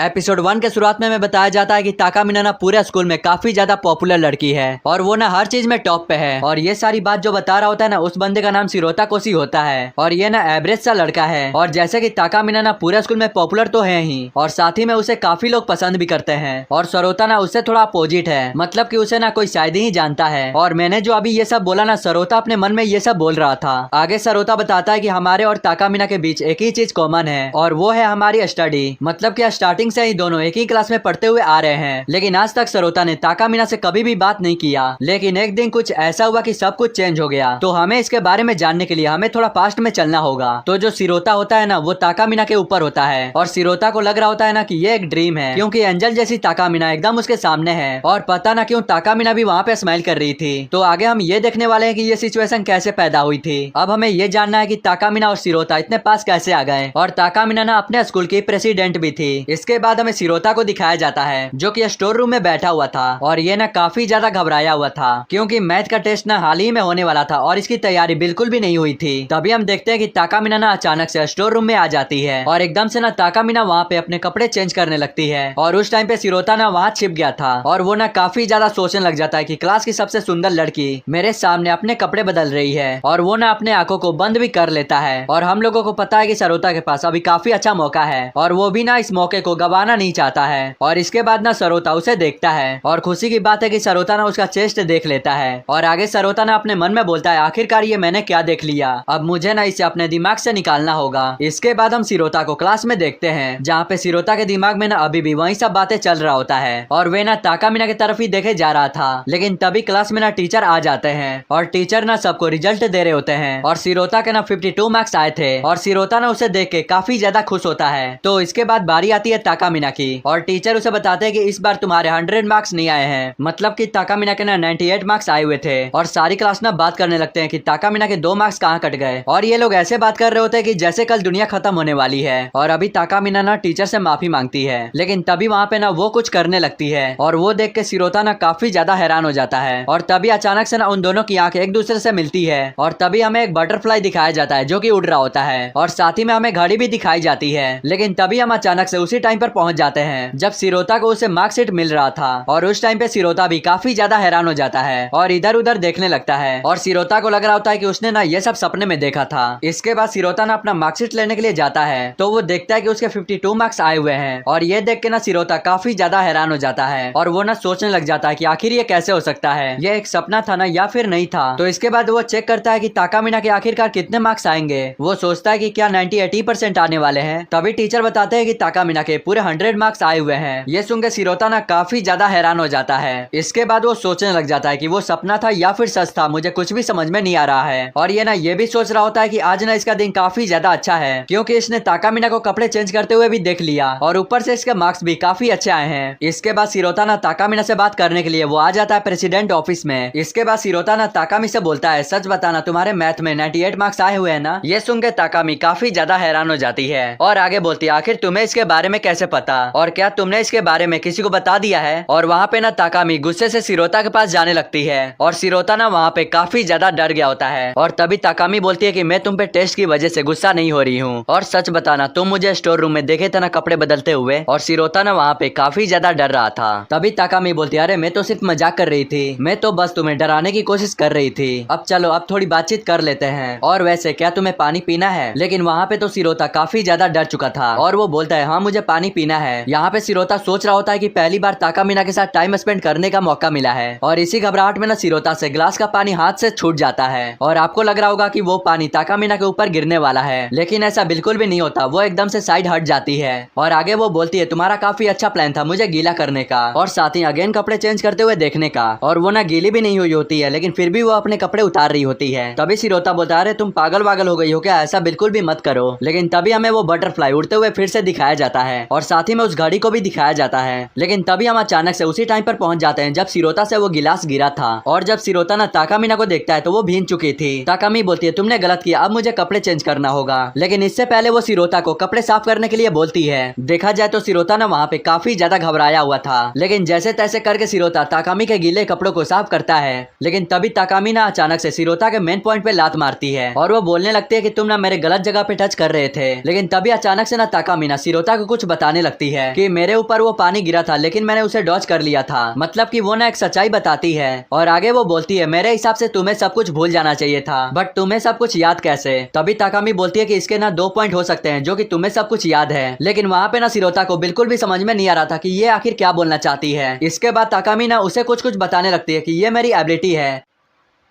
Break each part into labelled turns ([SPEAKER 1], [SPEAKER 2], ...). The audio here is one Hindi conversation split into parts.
[SPEAKER 1] एपिसोड 1 के शुरुआत में हमें बताया जाता है कि ताकामिना ना पूरे स्कूल में काफी ज्यादा पॉपुलर लड़की है और वो ना हर चीज में टॉप पे है। और ये सारी बात जो बता रहा होता है ना, उस बंदे का नाम शिरोता कोशी होता है और ये ना एवरेज सा लड़का है। और जैसे कि ताकामिना ना पूरे स्कूल में पॉपुलर तो है ही और साथ ही में उसे काफी लोग पसंद भी करते हैं। और सरोता ना उससे थोड़ा अपोजिट है, मतलब कि उसे ना कोई शायद ही जानता है। और मैंने जो अभी ये सब बोला ना, सरोता अपने मन में ये सब बोल रहा था। आगे सरोता बताता है कि हमारे और ताकामिना के बीच एक ही चीज कॉमन है और वो है हमारी स्टडी। मतलब कि स्टार्टिंग से ही दोनों एक ही क्लास में पढ़ते हुए आ रहे हैं, लेकिन आज तक सरोता ने ताकामिना से कभी भी बात नहीं किया। लेकिन एक दिन कुछ ऐसा हुआ कि सब कुछ चेंज हो गया। तो हमें इसके बारे में जानने के लिए हमें थोड़ा पास्ट में चलना होगा। तो जो शिरोता होता है ना, वो ताकामिना के ऊपर होता है और शिरोता को लग रहा होता है ना कि ये एक ड्रीम है, क्योंकि एंजल जैसी ताकामिना एकदम उसके सामने है। और पता ना क्यों ताकामिना भी वहाँ पे स्माइल कर रही थी। तो आगे हम ये देखने वाले हैं कि ये सिचुएशन कैसे पैदा हुई थी। अब हमें ये जानना है कि ताकामिना और शिरोता इतने पास कैसे आ गए। और ताकामिना ना अपने स्कूल की प्रेसिडेंट भी थी। इसके बाद हमें शिरोता को दिखाया जाता है जो कि स्टोर रूम में बैठा हुआ था और ये ना काफी ज्यादा घबराया हुआ था, क्योंकि मैथ का टेस्ट ना हाल ही में होने वाला था और इसकी तैयारी बिल्कुल भी नहीं हुई थी। तभी हम देखते हैं कि ताकामिना ना अचानक से स्टोर रूम में आ जाती है और एकदम से ना ताकामिना वहाँ पे अपने कपड़े चेंज करने लगती है। और उस टाइम पे शिरोता ना वहाँ छिप गया था और वो ना काफी ज्यादा सोचने लग जाता है कि क्लास की सबसे सुंदर लड़की मेरे सामने अपने कपड़े बदल रही है। और वो ना अपने आंखों को बंद भी कर लेता है। और हम लोगों को पता है कि सरोता के पास अभी काफी अच्छा मौका है और वो भी ना इस मौके को गंवाना नहीं चाहता है। और इसके बाद ना सरोता उसे देखता है और खुशी की बात है कि सरोता ना उसका चेस्ट देख लेता है। और आगे सरोता ना अपने मन में बोलता है, आखिरकार ये मैंने क्या देख लिया, अब मुझे ना इसे अपने दिमाग से निकालना होगा। इसके बाद हम शिरोता को क्लास में देखते हैं, जहाँ पे शिरोता के दिमाग में ना अभी भी वही सब बातें चल रहा होता है और वे ना ताकामिना की तरफ ही देखे जा रहा था। लेकिन तभी क्लास में ना टीचर आ जाते हैं और टीचर ना सबको रिजल्ट दे रहे होते हैं। और शिरोता के ना 52 मार्क्स आए थे और शिरोता ना उसे देख के काफी ज्यादा खुश होता है। तो इसके बाद बारी आती है ताकामिना की और टीचर उसे बताते हैं कि इस बार तुम्हारे 100 मार्क्स नहीं आए हैं। मतलब कि ताकामिना के ना 98 मार्क्स आए हुए थे। और सारी क्लास ना बात करने लगते हैं कि ताकामिना के 2 मार्क्स कहाँ कट गए। और ये लोग ऐसे बात कर रहे होते हैं कि जैसे कल दुनिया खत्म होने वाली है। और अभी ताकामिना ना टीचर से माफी मांगती है, लेकिन तभी वहाँ पे ना वो कुछ करने लगती है और वो देख के शिरोता ना काफी ज्यादा हैरान हो जाता है। और तभी अचानक से ना उन दोनों की आंखें एक दूसरे से मिलती है और तभी हमें एक बटरफ्लाई दिखाया जाता है जो कि उड़ रहा होता है और साथ ही में हमें घड़ी भी दिखाई जाती है। लेकिन तभी हम अचानक से उसी टाइम पर पहुंच जाते हैं जब शिरोता को उसे मार्कशीट मिल रहा था। और उस टाइम पे शिरोता भी काफी ज्यादा हैरान हो जाता है और इधर उधर देखने लगता है। और शिरोता को लग रहा होता है कि उसने ना ये सब सपने में देखा था। इसके बाद शिरोता ना अपना मार्कशीट लेने के लिए जाता है तो वो देखता है कि उसके 52 मार्क्स आए हुए हैं। और ये देख के ना शिरोता काफी ज्यादा हैरान हो जाता है और वो ना सोचने लग जाता है कि आखिर ये कैसे हो सकता है, ये एक सपना था ना या फिर नहीं था। तो इसके बाद वो चेक करता है कि ताकामिना के आखिरकार कितने मार्क्स आएंगे। वो सोचता है कि क्या 90-80% आने वाले हैं। तभी टीचर बताते हैं कि ताकामिना के पूरे 100 मार्क्स आए हुए हैं। ये सुन के शिरोता ना काफी ज्यादा हैरान हो जाता है। इसके बाद वो सोचने लग जाता है कि वो सपना था या फिर सच था, मुझे कुछ भी समझ में नहीं आ रहा है। और ये ना ये भी सोच रहा होता है कि आज ना इसका दिन काफी ज्यादा अच्छा है, क्योंकि इसने ताकामिना को कपड़े चेंज करते हुए भी देख लिया और ऊपर से इसके मार्क्स भी काफी अच्छे आए हैं। इसके बाद शिरोता ना ताकामिना से बात करने के लिए वो आ जाता है प्रेसिडेंट ऑफिस में। इसके बाद शिरोता ना ताकामी से बोलता है, सच बताना तुम्हारे मैथ में 98 मार्क्स आए हुए हैं ना। ये सुन के ताकामी काफी ज्यादा हैरान हो जाती है और आगे बोलती है, आखिर तुम्हें इसके बारे में कैसे पता और क्या तुमने इसके बारे में किसी को बता दिया है। और वहाँ पे ना ताकामी गुस्से से शिरोता के पास जाने लगती है और शिरोता ना वहाँ पे काफी ज्यादा डर गया होता है। और तभी ताकामी बोलती है कि मैं तुम पे टेस्ट की वजह से गुस्सा नहीं हो रही हूँ और सच बताना तुम मुझे स्टोर रूम में देखे थे ना कपड़े बदलते हुए। और शिरोता ना वहाँ पे काफी ज्यादा डर रहा था। तभी ताकामी बोलती है, अरे मैं तो सिर्फ मजाक कर रही थी, मैं तो बस तुम्हें डराने की कोशिश कर रही थी। अब चलो अब थोड़ी बातचीत कर लेते हैं। और वैसे क्या तुम्हें पानी पीना है। लेकिन वहाँ पे तो शिरोता काफी ज्यादा डर चुका था और वो बोलता है, हाँ मुझे पानी पीना है। यहाँ पे शिरोता सोच रहा होता है कि पहली बार ताकामिना के साथ टाइम स्पेंड करने का मौका मिला है। और इसी घबराहट में ना शिरोता से ग्लास का पानी हाथ से छूट जाता है और आपको लग रहा होगा कि वो पानी ताकामिना के ऊपर गिरने वाला है, लेकिन ऐसा बिल्कुल भी नहीं होता। वो एकदम से साइड हट जाती है और आगे वो बोलती है, तुम्हारा काफी अच्छा प्लान था मुझे गीला करने का और साथ ही अगेन कपड़े चेंज करते हुए देखने का। और वो ना गीली भी नहीं हुई होती है, लेकिन फिर भी वो अपने कपड़े उतार रही होती है। तभी शिरोता बोलता है, अरे तुम पागल वागल हो गई हो क्या, ऐसा बिल्कुल भी मत करो। लेकिन तभी हमें वो बटरफ्लाई उड़ते हुए फिर से दिखाया जाता है और साथ ही में उस घड़ी को भी दिखाया जाता है। लेकिन तभी हम अचानक से उसी टाइम पर पहुंच जाते हैं जब शिरोता से वो गिलास गिरा था। और जब शिरोता ना ताकामिना को देखता है तो वो भीग चुकी थी। ताकामी बोलती है, तुमने गलत किया, अब मुझे कपड़े चेंज करना होगा। लेकिन इससे पहले वो शिरोता को कपड़े साफ करने के लिए बोलती है। देखा जाए तो शिरोता ना वहाँ पे काफी ज्यादा घबराया हुआ था, लेकिन जैसे तैसे करके शिरोता ताकामी के गीले कपड़ों को साफ करता है। लेकिन तभी ताकामी ना अचानक से शिरोता के मेन पॉइंट पे लात मारती है और वो बोलने लगती है कि तुम ना मेरे गलत जगह पे टच कर रहे थे। लेकिन तभी अचानक से ना ताकामी ना शिरोता को कुछ बता बताने लगती है कि मेरे ऊपर वो पानी गिरा था लेकिन मैंने उसे डॉज कर लिया था। मतलब कि वो ना एक सच्चाई बताती है और आगे वो बोलती है मेरे हिसाब से तुम्हें सब कुछ भूल जाना चाहिए था, बट तुम्हें सब कुछ याद कैसे। तभी ताकामी बोलती है कि इसके ना 2 पॉइंट हो सकते हैं, जो कि तुम्हें सब कुछ याद है। लेकिन वहाँ पे ना शिरोता को बिल्कुल भी समझ में नहीं आ रहा था कि ये आखिर क्या बोलना चाहती है। इसके बाद ताकामी ना उसे कुछ कुछ बताने लगती है कि ये मेरी एबिलिटी है।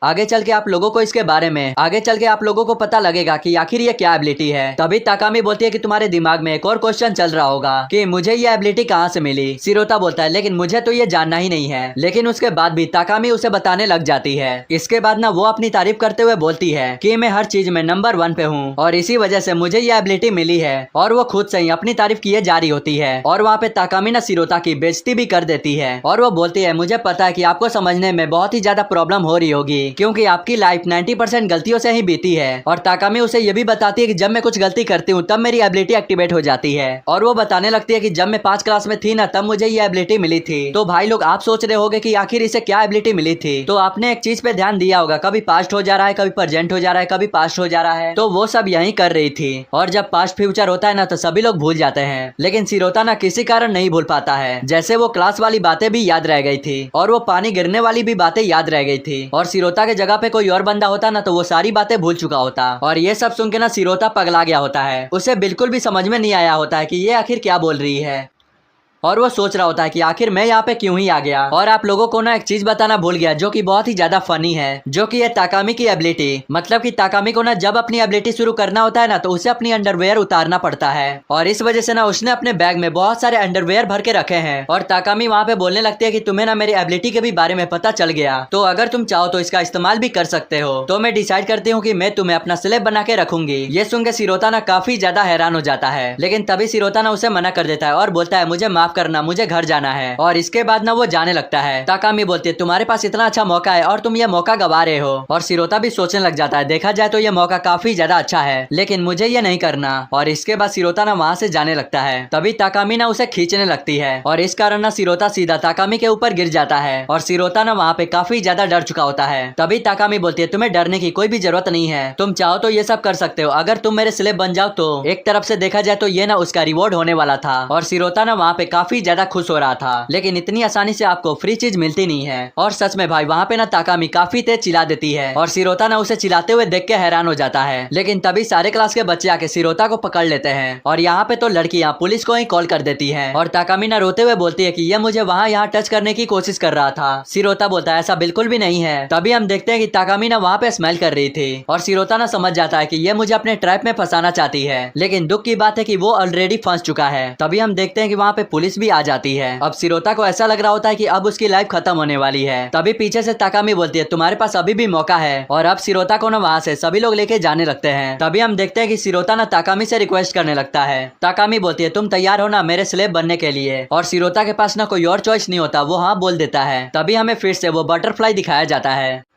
[SPEAKER 1] आगे चल के आप लोगों को पता लगेगा कि आखिर ये क्या एबिलिटी है। तभी ताकामी बोलती है कि तुम्हारे दिमाग में एक और क्वेश्चन चल रहा होगा कि मुझे ये एबिलिटी कहाँ से मिली। शिरोता बोलता है लेकिन मुझे तो ये जानना ही नहीं है। लेकिन उसके बाद भी ताकामी उसे बताने लग जाती है। इसके बाद ना वो अपनी तारीफ करते हुए बोलती है कि मैं हर चीज में नंबर 1 पे हूँ और इसी वजह से मुझे ये एबिलिटी मिली है। और वो खुद से ही अपनी तारीफ किए जा रही होती है और वहाँ पे ताकामी ना शिरोता की बेइज्जती भी कर देती है। और वो बोलती है मुझे पता है कि आपको समझने में बहुत ही ज्यादा प्रॉब्लम हो रही होगी क्योंकि आपकी लाइफ 90% गलतियों से ही बीती है। और ताकामी उसे ये भी बताती है कि जब मैं कुछ गलती करती हूँ तब मेरी एबिलिटी एक्टिवेट हो जाती है। और वो बताने लगती है कि जब मैं 5 क्लास में थी ना तब मुझे ये एबिलिटी मिली थी। तो भाई लोग आप सोच रहे होंगे कि आखिर इसे क्या एबिलिटी मिली थी। तो आपने एक चीज पे ध्यान दिया होगा, कभी पास्ट हो जा रहा है, कभी प्रेजेंट हो जा रहा है, कभी पास्ट हो जा रहा है। तो वो सब यही कर रही थी। और जब पास्ट फ्यूचर होता है ना तो सभी लोग भूल जाते हैं, लेकिन शिरोता ना किसी कारण नहीं भूल पाता है। जैसे वो क्लास वाली बातें भी याद रह गई थी और वो पानी गिरने वाली भी बातें याद रह गई थी। और शिरोता के जगह पे कोई और बंदा होता ना तो वो सारी बातें भूल चुका होता। और ये सब सुन के ना शिरोता पगला गया होता है। उसे बिल्कुल भी समझ में नहीं आया होता है कि ये आखिर क्या बोल रही है। और वो सोच रहा होता है कि आखिर मैं यहाँ पे क्यों ही आ गया। और आप लोगों को ना एक चीज बताना भूल गया जो कि बहुत ही ज्यादा फनी है, जो कि ये ताकामी की एबिलिटी। मतलब कि ताकामी को ना जब अपनी एबिलिटी शुरू करना होता है ना तो उसे अपनी अंडरवेयर उतारना पड़ता है। और इस वजह से ना उसने अपने बैग में बहुत सारे अंडरवेयर भर के रखे हैं। और ताकामी वहाँ पे बोलने लगती है कि तुम्हें ना मेरी एबिलिटी के भी बारे में पता चल गया, तो अगर तुम चाहो तो इसका इस्तेमाल भी कर सकते हो। तो मैं डिसाइड करती हूँ कि मैं तुम्हें अपना स्लेव बना के रखूंगी। ये सुन के शिरोता ना काफी ज्यादा हैरान हो जाता है, लेकिन तभी शिरोता ना उसे मना कर देता है और बोलता है मुझे माफ करना, मुझे घर जाना है। और इसके बाद ना वो जाने लगता है। ताकामी बोलती है तुम्हारे पास इतना अच्छा मौका है और तुम ये मौका गवा रहे हो। और शिरोता भी सोचने लग जाता है देखा जाए तो ये मौका काफी ज्यादा अच्छा है, लेकिन मुझे ये नहीं करना। और इसके बाद शिरोता ना वहाँ से जाने लगता है। तभी ताकामी ना उसे खींचने लगती है और इस कारण ना शिरोता सीधा ताकामी के ऊपर गिर जाता है। और शिरोता ना वहाँ पे काफी ज्यादा डर चुका होता है। तभी ताकामी बोलती है तुम्हें डरने की कोई भी जरूरत नहीं है, तुम चाहो तो ये सब कर सकते हो। अगर तुम मेरे स्लेव बन जाओ तो एक तरफ से देखा जाए तो ये ना उसका रिवॉर्ड होने वाला था। और शिरोता ना वहाँ पे काफी ज्यादा खुश हो रहा था, लेकिन इतनी आसानी से आपको फ्री चीज मिलती नहीं है। और सच में भाई वहाँ पे ना ताकामी काफी तेज चिल्ला देती है और शिरोता ना उसे चिल्लाते हुए देख के हैरान हो जाता है। लेकिन तभी सारे क्लास के बच्चे आके शिरोता को पकड़ लेते हैं और यहाँ पे तो लड़कियाँ पुलिस को ही कॉल कर देती है। और ताकामी ना रोते हुए बोलती है कि ये मुझे वहाँ यहाँ टच करने की कोशिश कर रहा था। शिरोता बोलता है ऐसा बिल्कुल भी नहीं है। तभी हम देखते हैं कि ताकामी ना वहाँ पे स्मेल कर रही थी और शिरोता ना समझ जाता है कि ये मुझे अपने ट्रैप में फंसाना चाहती है। लेकिन दुख की बात है कि वो ऑलरेडी फंस चुका है। तभी हम देखते हैं कि वहाँ पे पुलिस भी आ जाती है। अब शिरोता को ऐसा लग रहा होता है कि अब उसकी लाइफ खत्म होने वाली है। तभी पीछे से ताकामी बोलती है तुम्हारे पास अभी भी मौका है। और अब शिरोता को ना वहाँ से सभी लोग लेके जाने लगते हैं। तभी हम देखते हैं कि शिरोता ना ताकामी से रिक्वेस्ट करने लगता है। ताकामी बोलती है तुम तैयार हो ना मेरे स्लेव बनने के लिए। और शिरोता के पास ना कोई और चॉइस नहीं होता, वो हाँ बोल देता है। तभी हमें फिर से वो बटरफ्लाई दिखाया जाता है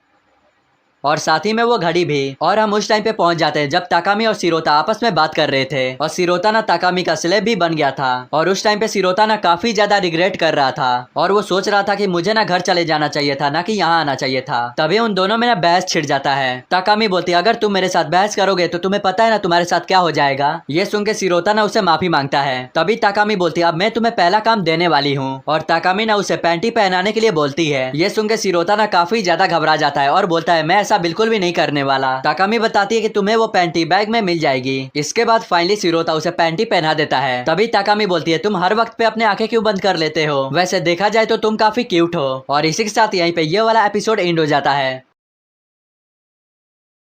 [SPEAKER 1] और साथ ही में वो घड़ी भी। और हम उस टाइम पे पहुंच जाते हैं जब ताकामी और शिरोता आपस में बात कर रहे थे और शिरोता ना ताकामी का स्लेव भी बन गया था। और उस टाइम पे शिरोता ना काफी ज्यादा रिग्रेट कर रहा था और वो सोच रहा था कि मुझे ना घर चले जाना चाहिए था, ना कि यहाँ आना चाहिए था। तभी उन दोनों में ना बहस छिड़ जाता है। ताकामी बोलती है अगर तुम मेरे साथ बहस करोगे तो तुम्हें पता है ना तुम्हारे साथ क्या हो जाएगा। ये सुन के शिरोता ना उसे माफी मांगता है। तभी ताकामी बोलती है अब मैं तुम्हें पहला काम देने वाली हूँ। और ताकामी ना उसे पैंटी पहनाने के लिए बोलती है। ये सुन के शिरोता ना काफी ज्यादा घबरा जाता है और बोलता है मैं ऐसा बिल्कुल भी नहीं करने वाला। ताकामी बताती है कि तुम्हें वो पैंटी बैग में मिल जाएगी। इसके बाद फाइनली शिरोता उसे पैंटी पहना देता है। तभी ताकामी बोलती है तुम हर वक्त पे अपने आंखें क्यों बंद कर लेते हो, वैसे देखा जाए तो तुम काफी क्यूट हो। और इसी के साथ यहीं पे ये वाला एपिसोड एंड हो जाता है।